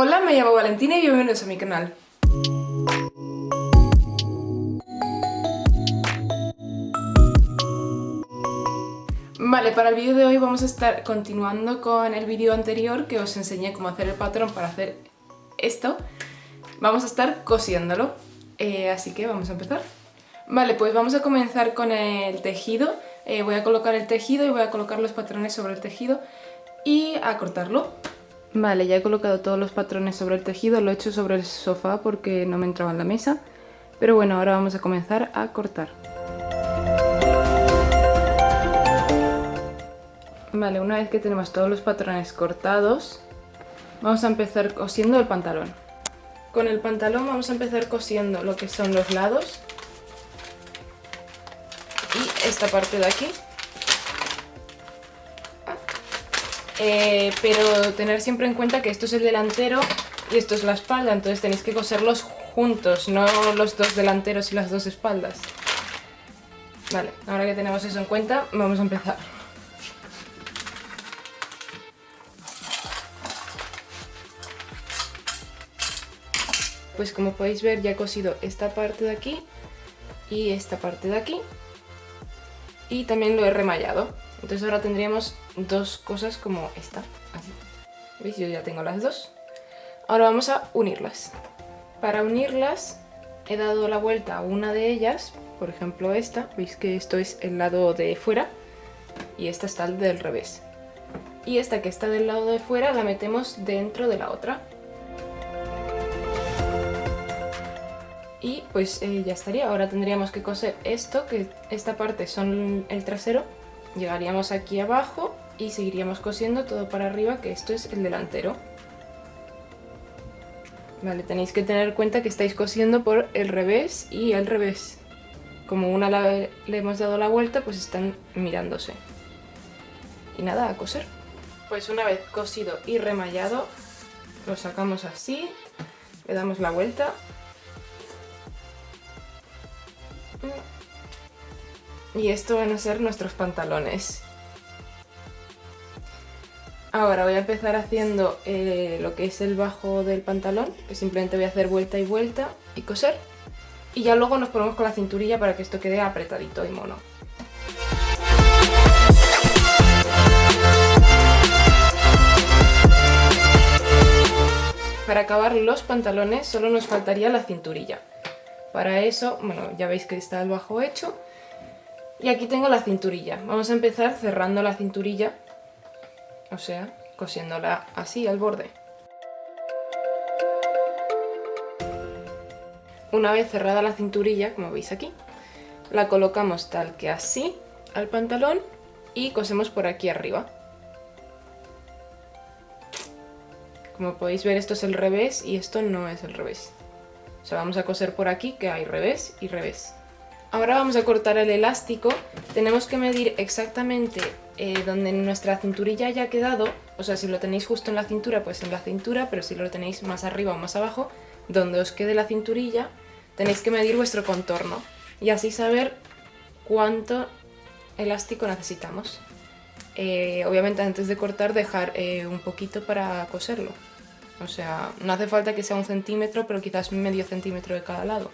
Hola, me llamo Valentina y bienvenidos a mi canal. Vale, para el vídeo de hoy vamos a estar continuando con el vídeo anterior que os enseñé cómo hacer el patrón para hacer esto. Vamos a estar cosiéndolo, así que vamos a empezar. Vale, pues vamos a comenzar con el tejido. Voy a colocar el tejido y voy a colocar los patrones sobre el tejido y a cortarlo. Vale, ya he colocado todos los patrones sobre el tejido, lo he hecho sobre el sofá porque no me entraba en la mesa. Pero bueno, ahora vamos a comenzar a cortar. Vale, una vez que tenemos todos los patrones cortados, vamos a empezar cosiendo el pantalón. Con el pantalón vamos a empezar cosiendo lo que son los lados y esta parte de aquí. Pero tener siempre en cuenta que esto es el delantero y esto es la espalda, entonces tenéis que coserlos juntos, no los dos delanteros y las dos espaldas. Vale, ahora que tenemos eso en cuenta, vamos a empezar. Pues como podéis ver ya he cosido esta parte de aquí y esta parte de aquí y también lo he remallado. Entonces ahora tendríamos dos cosas como esta, así. ¿Veis? Yo ya tengo las dos. Ahora vamos a unirlas. Para unirlas he dado la vuelta a una de ellas, por ejemplo esta. Veis que esto es el lado de fuera y esta está del revés. Y esta que está del lado de fuera la metemos dentro de la otra. Y pues ya estaría. Ahora tendríamos que coser esto, que esta parte son el trasero. Llegaríamos aquí abajo y seguiríamos cosiendo todo para arriba, que esto es el delantero. Vale, tenéis que tener en cuenta que estáis cosiendo por el revés y el revés. Como una le hemos dado la vuelta, pues están mirándose. Y nada, a coser. Pues una vez cosido y remallado, lo sacamos así, le damos la vuelta. Y esto van a ser nuestros pantalones. Ahora voy a empezar haciendo lo que es el bajo del pantalón, que simplemente voy a hacer vuelta y vuelta y coser. Y ya luego nos ponemos con la cinturilla para que esto quede apretadito y mono. Para acabar los pantalones solo nos faltaría la cinturilla. Para eso, bueno, ya veis que está el bajo hecho. Y aquí tengo la cinturilla. Vamos a empezar cerrando la cinturilla, o sea, cosiéndola así al borde. Una vez cerrada la cinturilla, como veis aquí, la colocamos tal que así al pantalón y cosemos por aquí arriba. Como podéis ver, esto es el revés y esto no es el revés. O sea, vamos a coser por aquí que hay revés y revés. Ahora vamos a cortar el elástico. Tenemos que medir exactamente donde nuestra cinturilla haya quedado. O sea, si lo tenéis justo en la cintura, pues en la cintura, pero si lo tenéis más arriba o más abajo, donde os quede la cinturilla, tenéis que medir vuestro contorno y así saber cuánto elástico necesitamos. Obviamente antes de cortar dejar un poquito para coserlo. O sea, no hace falta que sea 1 centímetro, pero quizás medio centímetro de cada lado.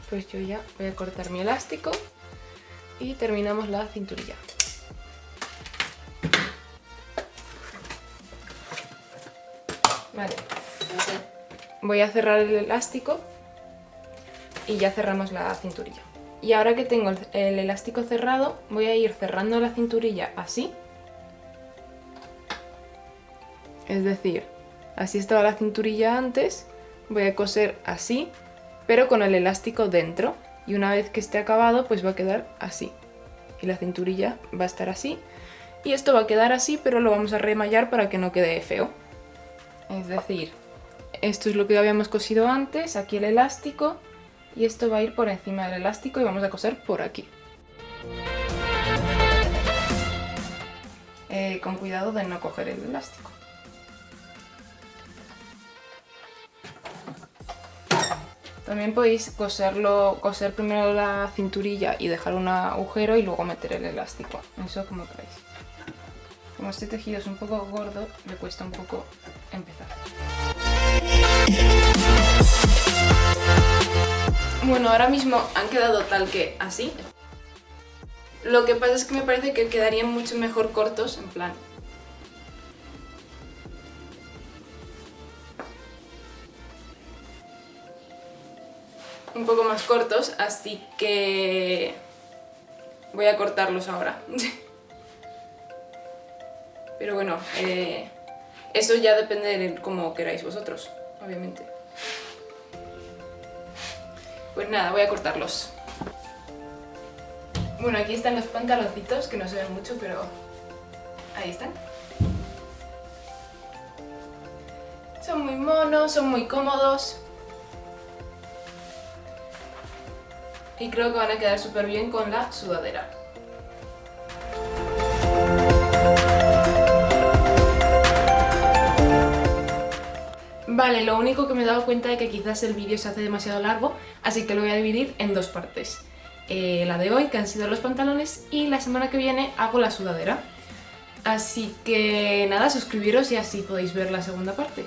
Pues yo ya voy a cortar mi elástico y terminamos la cinturilla. Vale, voy a cerrar el elástico y ya cerramos la cinturilla. Y ahora que tengo el elástico cerrado, voy a ir cerrando la cinturilla así. Es decir, así estaba la cinturilla antes, voy a coser así, pero con el elástico dentro. Y una vez que esté acabado, pues va a quedar así. Y la cinturilla va a estar así. Y esto va a quedar así, pero lo vamos a remallar para que no quede feo. Es decir, esto es lo que habíamos cosido antes, aquí el elástico. Y esto va a ir por encima del elástico y vamos a coser por aquí. Con cuidado de no coger el elástico. También podéis coser primero la cinturilla y dejar un agujero y luego meter el elástico. Eso como queráis. como este tejido es un poco gordo, me cuesta un poco empezar. Bueno, ahora mismo han quedado tal que así. Lo que pasa es que me parece que quedarían mucho mejor cortos, en plan. Un poco más cortos, así que voy a cortarlos ahora. Pero bueno, eso ya depende de cómo queráis vosotros, obviamente. Pues nada, voy a cortarlos. Bueno, aquí están los pantaloncitos, que no se ven mucho, pero ahí están. Son muy monos, son muy cómodos. Y creo que van a quedar súper bien con la sudadera. Vale, lo único que me he dado cuenta es que quizás el vídeo se hace demasiado largo, así que lo voy a dividir en dos partes. La de hoy, que han sido los pantalones, y la semana que viene hago la sudadera. Así que nada, suscribiros y así podéis ver la segunda parte.